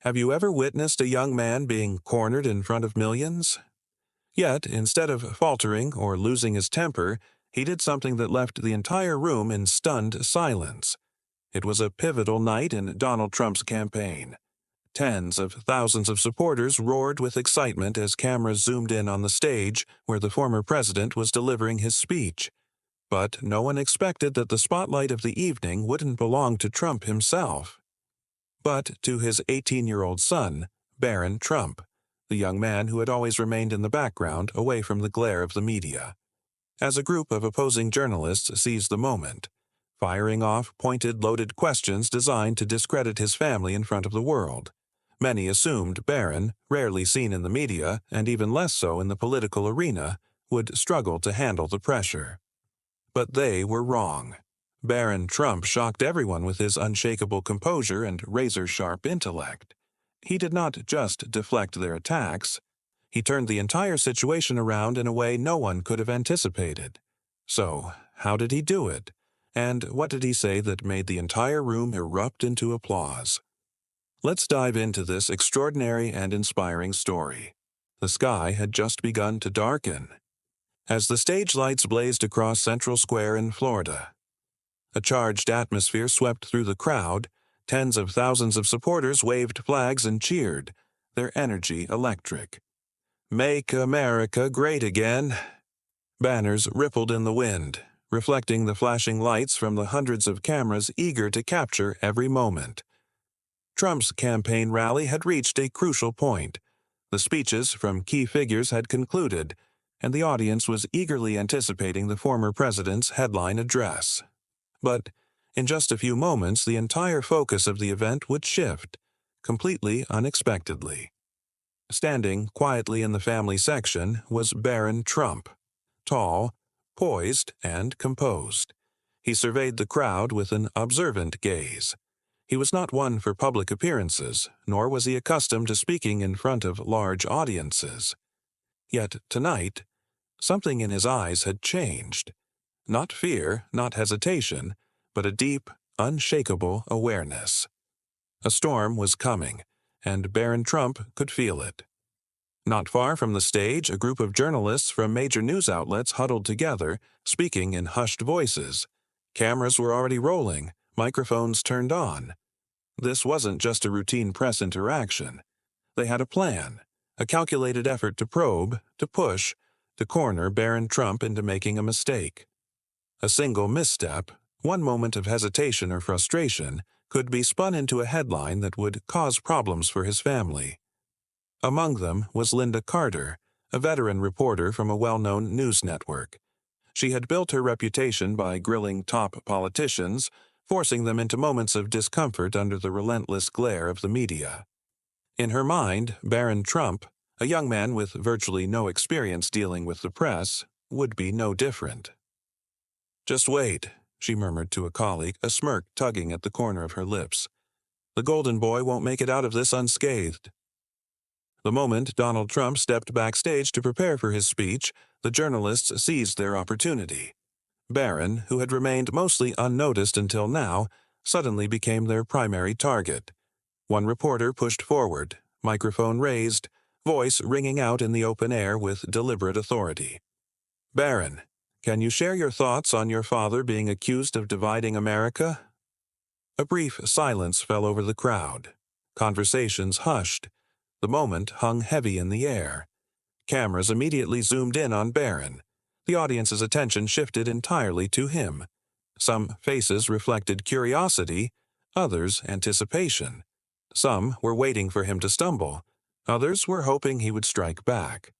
Have you ever witnessed a young man being cornered in front of millions? Yet, instead of faltering or losing his temper, he did something that left the entire room in stunned silence. It was a pivotal night in Donald Trump's campaign. Tens of thousands of supporters roared with excitement as cameras zoomed in on the stage where the former president was delivering his speech. But no one expected that the spotlight of the evening wouldn't belong to Trump himself, but to his 18-year-old son, Barron Trump, the young man who had always remained in the background away from the glare of the media. As a group of opposing journalists seized the moment, firing off pointed, loaded questions designed to discredit his family in front of the world, many assumed Barron, rarely seen in the media and even less so in the political arena, would struggle to handle the pressure. But they were wrong. Barron Trump shocked everyone with his unshakable composure and razor-sharp intellect. He did not just deflect their attacks. He turned the entire situation around in a way no one could have anticipated. So, how did he do it? And what did he say that made the entire room erupt into applause? Let's dive into this extraordinary and inspiring story. The sky had just begun to darken. As the stage lights blazed across Central Square in Florida, a charged atmosphere swept through the crowd. Tens of thousands of supporters waved flags and cheered, their energy electric. "Make America Great Again!" Banners rippled in the wind, reflecting the flashing lights from the hundreds of cameras eager to capture every moment. Trump's campaign rally had reached a crucial point. The speeches from key figures had concluded, and the audience was eagerly anticipating the former president's headline address. But in just a few moments, the entire focus of the event would shift, completely unexpectedly. Standing quietly in the family section was Barron Trump, tall, poised, and composed. He surveyed the crowd with an observant gaze. He was not one for public appearances, nor was he accustomed to speaking in front of large audiences. Yet tonight, something in his eyes had changed. Not fear, not hesitation, but a deep, unshakable awareness. A storm was coming, and Barron Trump could feel it. Not far from the stage, a group of journalists from major news outlets huddled together, speaking in hushed voices. Cameras were already rolling, microphones turned on. This wasn't just a routine press interaction. They had a plan, a calculated effort to probe, to push, to corner Barron Trump into making a mistake. A single misstep, one moment of hesitation or frustration, could be spun into a headline that would cause problems for his family. Among them was Linda Carter, a veteran reporter from a well-known news network. She had built her reputation by grilling top politicians, forcing them into moments of discomfort under the relentless glare of the media. In her mind, Barron Trump, a young man with virtually no experience dealing with the press, would be no different. "Just wait," she murmured to a colleague, a smirk tugging at the corner of her lips. "The golden boy won't make it out of this unscathed." The moment Donald Trump stepped backstage to prepare for his speech, the journalists seized their opportunity. Barron, who had remained mostly unnoticed until now, suddenly became their primary target. One reporter pushed forward, microphone raised, voice ringing out in the open air with deliberate authority. "Barron, can you share your thoughts on your father being accused of dividing America?" A brief silence fell over the crowd. Conversations hushed. The moment hung heavy in the air. Cameras immediately zoomed in on Barron. The audience's attention shifted entirely to him. Some faces reflected curiosity, others anticipation. Some were waiting for him to stumble. Others were hoping he would strike back.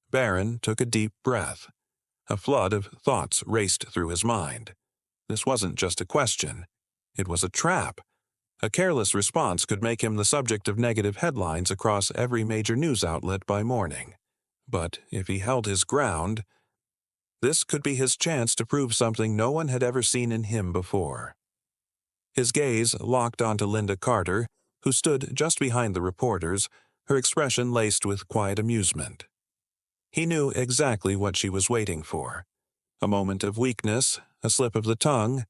Barron took a deep breath. A flood of thoughts raced through his mind. This wasn't just a question. It was a trap. A careless response could make him the subject of negative headlines across every major news outlet by morning. But if he held his ground, this could be his chance to prove something no one had ever seen in him before. His gaze locked onto Linda Carter, who stood just behind the reporters, her expression laced with quiet amusement. He knew exactly what she was waiting for. A moment of weakness, a slip of the tongue,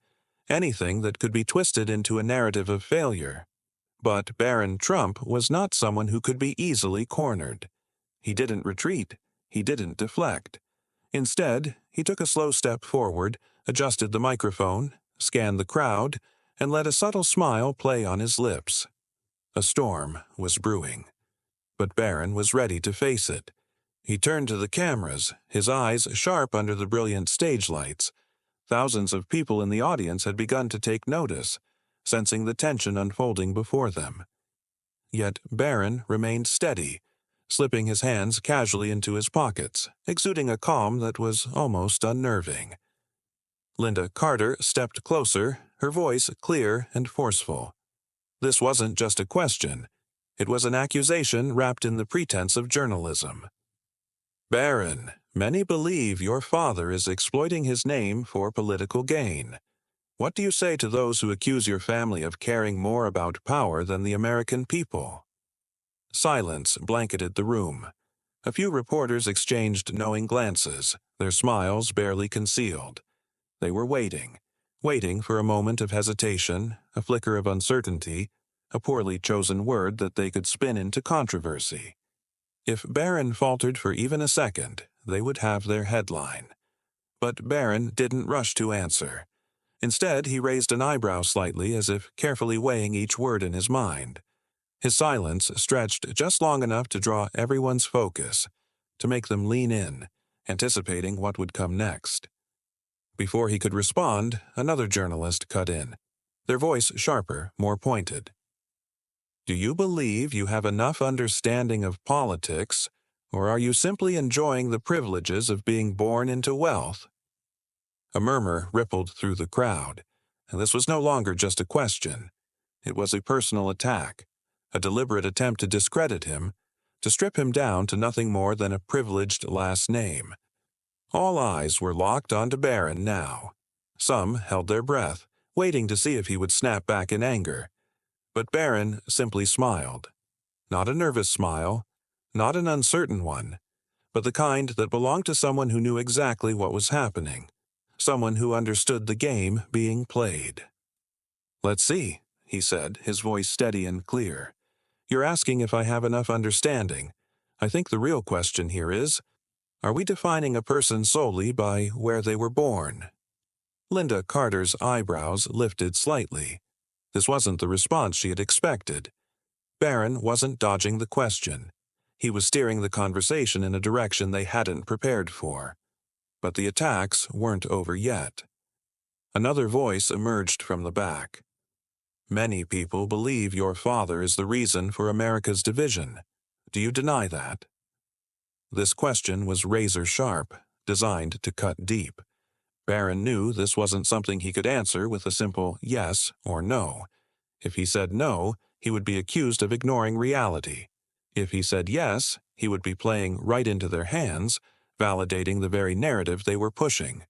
anything that could be twisted into a narrative of failure. But Barron Trump was not someone who could be easily cornered. He didn't retreat. He didn't deflect. Instead, he took a slow step forward, adjusted the microphone, scanned the crowd, and let a subtle smile play on his lips. A storm was brewing. But Barron was ready to face it. He turned to the cameras, his eyes sharp under the brilliant stage lights. Thousands of people in the audience had begun to take notice, sensing the tension unfolding before them. Yet Barron remained steady, slipping his hands casually into his pockets, exuding a calm that was almost unnerving. Linda Carter stepped closer, her voice clear and forceful. This wasn't just a question. It was an accusation wrapped in the pretense of journalism. Barron, many believe your father is exploiting his name for political gain. What do you say to those who accuse your family of caring more about power than the American people? Silence blanketed the room. A few reporters exchanged knowing glances, their smiles barely concealed. They were waiting for a moment of hesitation, a flicker of uncertainty, a poorly chosen word that they could spin into controversy. If Barron faltered for even a second, they would have their headline. But Barron didn't rush to answer. Instead, he raised an eyebrow slightly as if carefully weighing each word in his mind. His silence stretched just long enough to draw everyone's focus, to make them lean in, anticipating what would come next. Before he could respond, another journalist cut in, their voice sharper, more pointed. Do you believe you have enough understanding of politics, or are you simply enjoying the privileges of being born into wealth? A murmur rippled through the crowd, and this was no longer just a question. It was a personal attack, a deliberate attempt to discredit him, to strip him down to nothing more than a privileged last name. All eyes were locked onto Barron now. Some held their breath, waiting to see if he would snap back in anger. But Barron simply smiled. Not a nervous smile, not an uncertain one, but the kind that belonged to someone who knew exactly what was happening, someone who understood the game being played. Let's see, he said, his voice steady and clear. You're asking if I have enough understanding. I think the real question here is, are we defining a person solely by where they were born? Linda Carter's eyebrows lifted slightly. This wasn't the response she had expected. Barron wasn't dodging the question. He was steering the conversation in a direction they hadn't prepared for. But the attacks weren't over yet. Another voice emerged from the back. Many people believe your father is the reason for America's division. Do you deny that? This question was razor-sharp, designed to cut deep. Barron knew this wasn't something he could answer with a simple yes or no. If he said no, he would be accused of ignoring reality. If he said yes, he would be playing right into their hands, validating the very narrative they were pushing.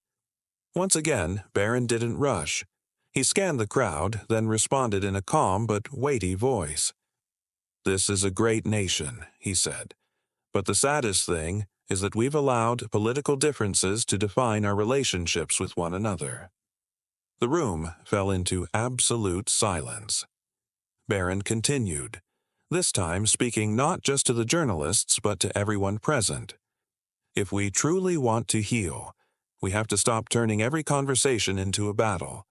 Once again, Barron didn't rush. He scanned the crowd, then responded in a calm but weighty voice. This is a great nation, he said. But the saddest thing is that we've allowed political differences to define our relationships with one another. The room fell into absolute silence. Barron continued, this time speaking not just to the journalists but to everyone present. If we truly want to heal, we have to stop turning every conversation into a battle.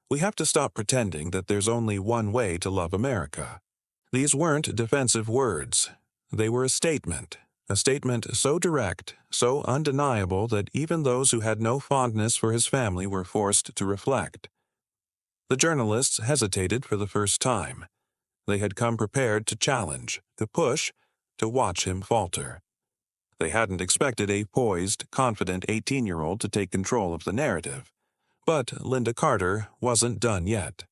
We have to stop pretending that there's only one way to love America. These weren't defensive words. They were a statement so direct, so undeniable that even those who had no fondness for his family were forced to reflect. The journalists hesitated for the first time. They had come prepared to challenge, to push, to watch him falter. They hadn't expected a poised, confident 18-year-old to take control of the narrative. But Linda Carter wasn't done yet.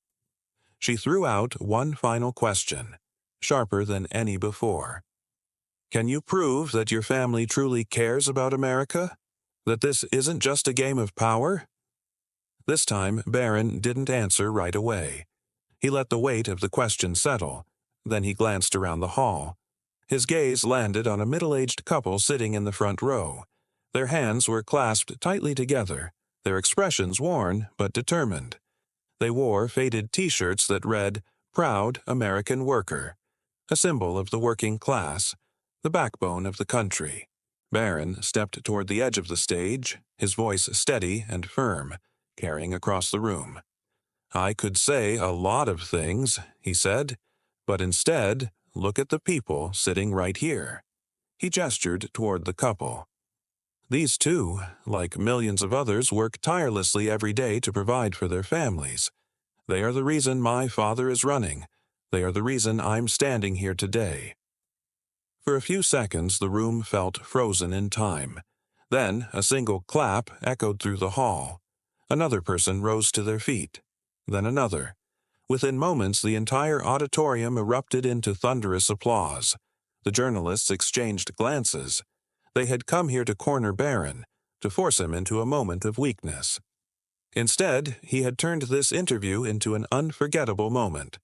She threw out one final question, sharper than any before. Can you prove that your family truly cares about America? That this isn't just a game of power? This time, Barron didn't answer right away. He let the weight of the question settle. Then he glanced around the hall. His gaze landed on a middle-aged couple sitting in the front row. Their hands were clasped tightly together, their expressions worn but determined. They wore faded T-shirts that read, proud American worker, a symbol of the working class, the backbone of the country. Barron stepped toward the edge of the stage, his voice steady and firm, carrying across the room. "I could say a lot of things," he said, "but instead, look at the people sitting right here." He gestured toward the couple. "These two, like millions of others, work tirelessly every day to provide for their families. They are the reason my father is running. They are the reason I'm standing here today." For a few seconds, the room felt frozen in time. Then a single clap echoed through the hall. Another person rose to their feet. Then another. Within moments, the entire auditorium erupted into thunderous applause. The journalists exchanged glances. They had come here to corner Barron, to force him into a moment of weakness. Instead, he had turned this interview into an unforgettable moment,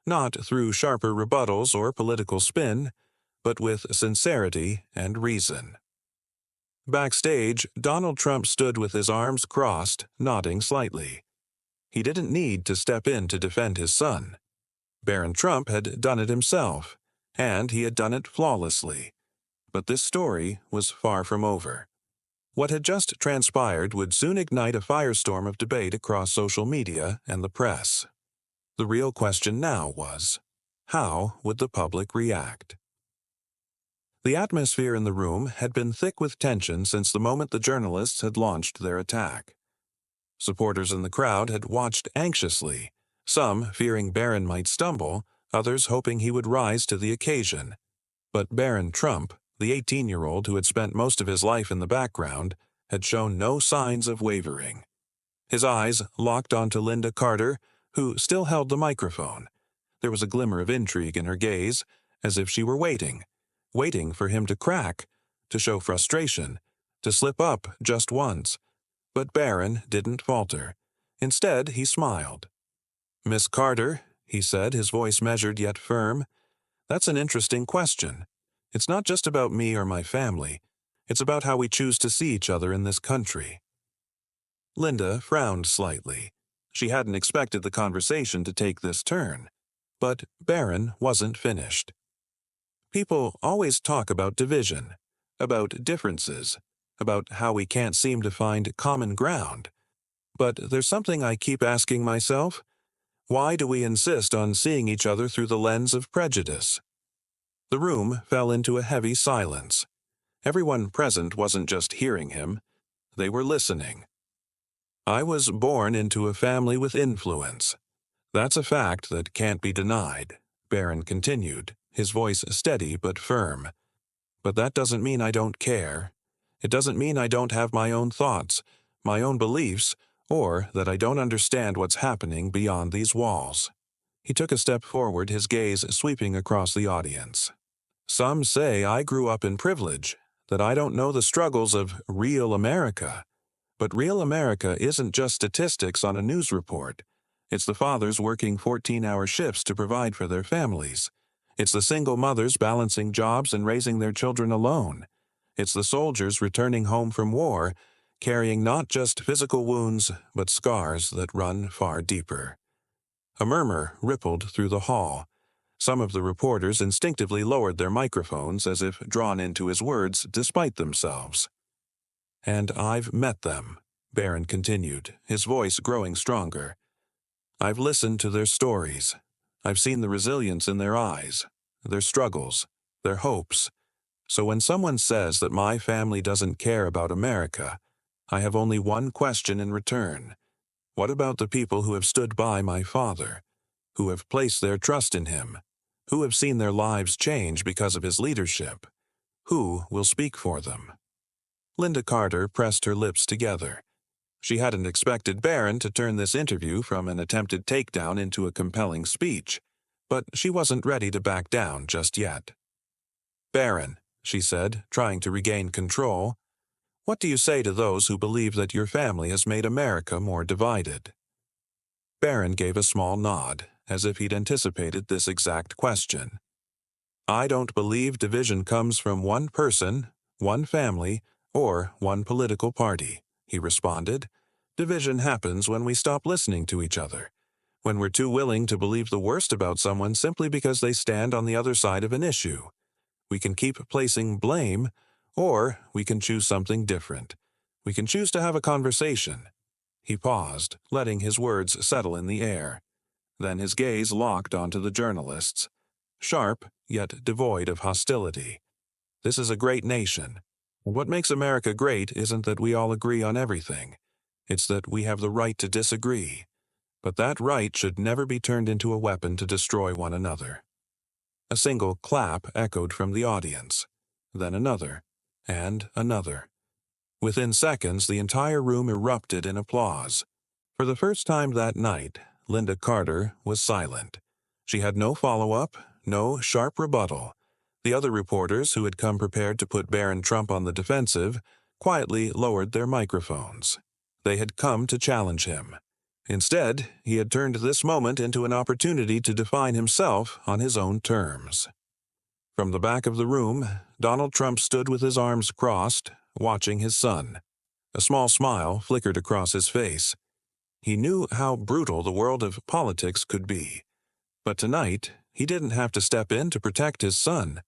not through sharper rebuttals or political spin, but with sincerity and reason. Backstage, Donald Trump stood with his arms crossed, nodding slightly. He didn't need to step in to defend his son. Barron Trump had done it himself, and he had done it flawlessly. But this story was far from over. What had just transpired would soon ignite a firestorm of debate across social media and the press. The real question now was, how would the public react? The atmosphere in the room had been thick with tension since the moment the journalists had launched their attack. Supporters in the crowd had watched anxiously, some fearing Barron might stumble, others hoping he would rise to the occasion. But Barron Trump, the 18-year-old who had spent most of his life in the background, had shown no signs of wavering. His eyes locked onto Linda Carter, who still held the microphone. There was a glimmer of intrigue in her gaze, as if she were waiting for him to crack, to show frustration, to slip up just once. But Barron didn't falter. Instead, he smiled. "Miss Carter," he said, his voice measured yet firm, "that's an interesting question. It's not just about me or my family. It's about how we choose to see each other in this country." Linda frowned slightly. She hadn't expected the conversation to take this turn. But Barron wasn't finished. "People always talk about division, about differences, about how we can't seem to find common ground. But there's something I keep asking myself. Why do we insist on seeing each other through the lens of prejudice?" The room fell into a heavy silence. Everyone present wasn't just hearing him. They were listening. "I was born into a family with influence. That's a fact that can't be denied," Barron continued, his voice steady but firm. "But that doesn't mean I don't care. It doesn't mean I don't have my own thoughts, my own beliefs, or that I don't understand what's happening beyond these walls." He took a step forward, his gaze sweeping across the audience. "Some say I grew up in privilege, that I don't know the struggles of real America. But real America isn't just statistics on a news report. It's the fathers working 14-hour shifts to provide for their families. It's the single mothers balancing jobs and raising their children alone. It's the soldiers returning home from war, carrying not just physical wounds, but scars that run far deeper." A murmur rippled through the hall. Some of the reporters instinctively lowered their microphones as if drawn into his words despite themselves. "And I've met them," Barron continued, his voice growing stronger. "I've listened to their stories. I've seen the resilience in their eyes, their struggles, their hopes. So when someone says that my family doesn't care about America, I have only one question in return. What about the people who have stood by my father, who have placed their trust in him, who have seen their lives change because of his leadership? Who will speak for them?" Linda Carter pressed her lips together. She hadn't expected Barron to turn this interview from an attempted takedown into a compelling speech, but she wasn't ready to back down just yet. "Barron," she said, trying to regain control, "what do you say to those who believe that your family has made America more divided?" Barron gave a small nod, as if he'd anticipated this exact question. "I don't believe division comes from one person, one family, or one political party," he responded. "Division happens when we stop listening to each other, when we're too willing to believe the worst about someone simply because they stand on the other side of an issue. We can keep placing blame, or we can choose something different. We can choose to have a conversation. He paused, letting his words settle in the air. Then his gaze locked onto the journalists, sharp yet devoid of hostility. This is a great nation, and what makes America great isn't that we all agree on everything. It's that we have the right to disagree. But that right should never be turned into a weapon to destroy one another. A single clap echoed from the audience, then another, and another. Within seconds, the entire room erupted in applause. For the first time that night, Linda Carter was silent. She had no follow-up, no sharp rebuttal. The other reporters, who had come prepared to put Barron Trump on the defensive, quietly lowered their microphones. They had come to challenge him. Instead, he had turned this moment into an opportunity to define himself on his own terms. From the back of the room, Donald Trump stood with his arms crossed, watching his son. A small smile flickered across his face. He knew how brutal the world of politics could be. But tonight, he didn't have to step in to protect his son.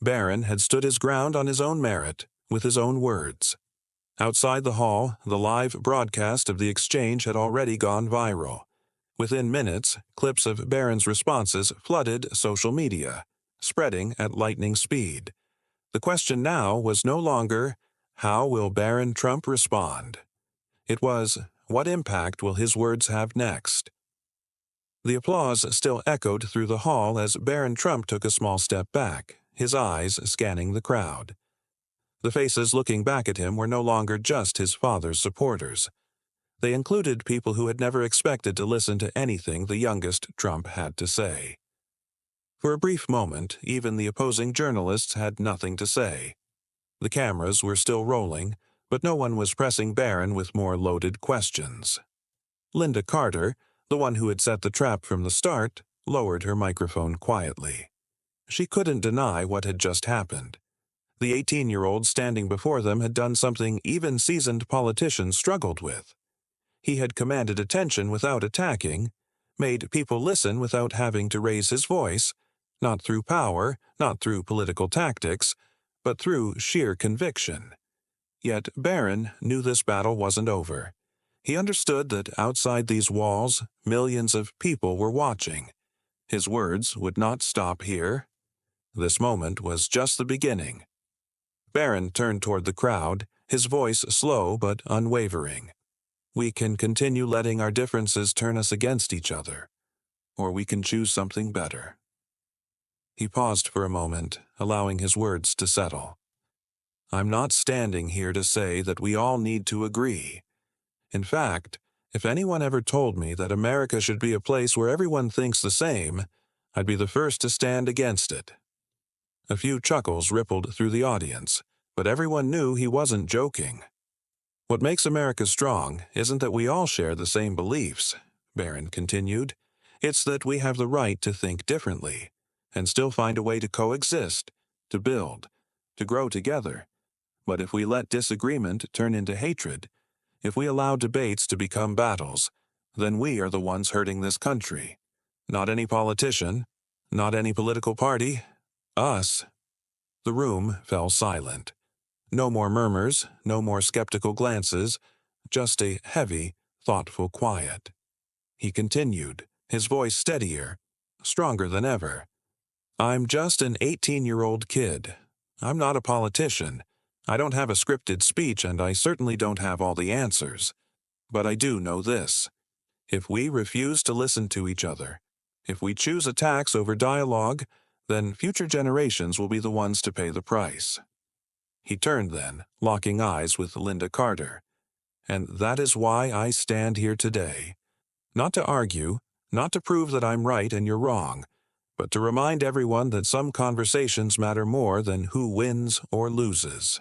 Barron had stood his ground on his own merit, with his own words. Outside the hall, the live broadcast of the exchange had already gone viral. Within minutes, clips of Barron's responses flooded social media, spreading at lightning speed. The question now was no longer, how will Barron Trump respond? It was, what impact will his words have next? The applause still echoed through the hall as Barron Trump took a small step back, his eyes scanning the crowd. The faces looking back at him were no longer just his father's supporters. They included people who had never expected to listen to anything the youngest Trump had to say. For a brief moment, even the opposing journalists had nothing to say. The cameras were still rolling, but no one was pressing Barron with more loaded questions. Linda Carter, the one who had set the trap from the start, lowered her microphone quietly. She couldn't deny what had just happened. The 18-year-old standing before them had done something even seasoned politicians struggled with. He had commanded attention without attacking, made people listen without having to raise his voice, not through power, not through political tactics, but through sheer conviction. Yet Barron knew this battle wasn't over. He understood that outside these walls, millions of people were watching. His words would not stop here. This moment was just the beginning. Barron turned toward the crowd, his voice slow but unwavering. We can continue letting our differences turn us against each other, or we can choose something better. He paused for a moment, allowing his words to settle. I'm not standing here to say that we all need to agree. In fact, if anyone ever told me that America should be a place where everyone thinks the same, I'd be the first to stand against it. A few chuckles rippled through the audience, but everyone knew he wasn't joking. What makes America strong isn't that we all share the same beliefs, Barron continued. It's that we have the right to think differently, and still find a way to coexist, to build, to grow together. But if we let disagreement turn into hatred, if we allow debates to become battles, then we are the ones hurting this country. Not any politician, not any political party, us. The room fell silent. No more murmurs, no more skeptical glances, just a heavy, thoughtful quiet. He continued, his voice steadier, stronger than ever. I'm just an 18-year-old kid. I'm not a politician. I don't have a scripted speech, and I certainly don't have all the answers. But I do know this. If we refuse to listen to each other, if we choose attacks over dialogue, then future generations will be the ones to pay the price. He turned then, locking eyes with Linda Carter. And that is why I stand here today. Not to argue, not to prove that I'm right and you're wrong, but to remind everyone that some conversations matter more than who wins or loses.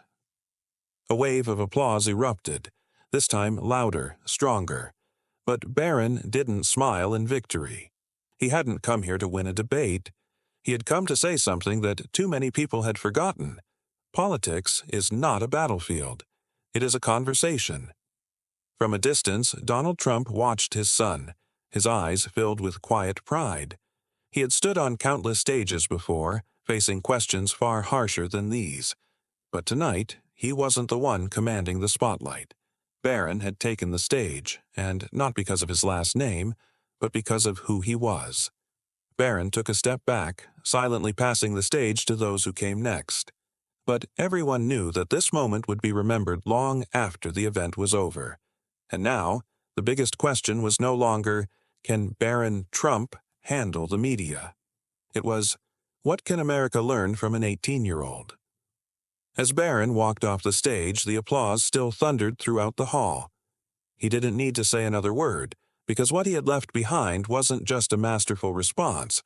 A wave of applause erupted, this time louder, stronger. But Barron didn't smile in victory. He hadn't come here to win a debate. He had come to say something that too many people had forgotten. Politics is not a battlefield. It is a conversation. From a distance, Donald Trump watched his son, his eyes filled with quiet pride. He had stood on countless stages before, facing questions far harsher than these. But tonight, he wasn't the one commanding the spotlight. Barron had taken the stage, and not because of his last name, but because of who he was. Barron took a step back, silently passing the stage to those who came next. But everyone knew that this moment would be remembered long after the event was over. And now, the biggest question was no longer, can Barron Trump handle the media? It was, what can America learn from an 18-year-old? As Barron walked off the stage, the applause still thundered throughout the hall. He didn't need to say another word, because what he had left behind wasn't just a masterful response.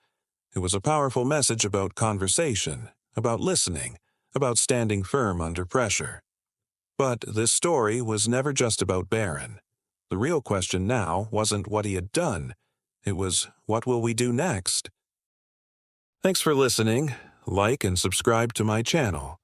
It was a powerful message about conversation, about listening, about standing firm under pressure. But this story was never just about Barron. The real question now wasn't what he had done. It was, what will we do next? Thanks for listening. Like and subscribe to my channel.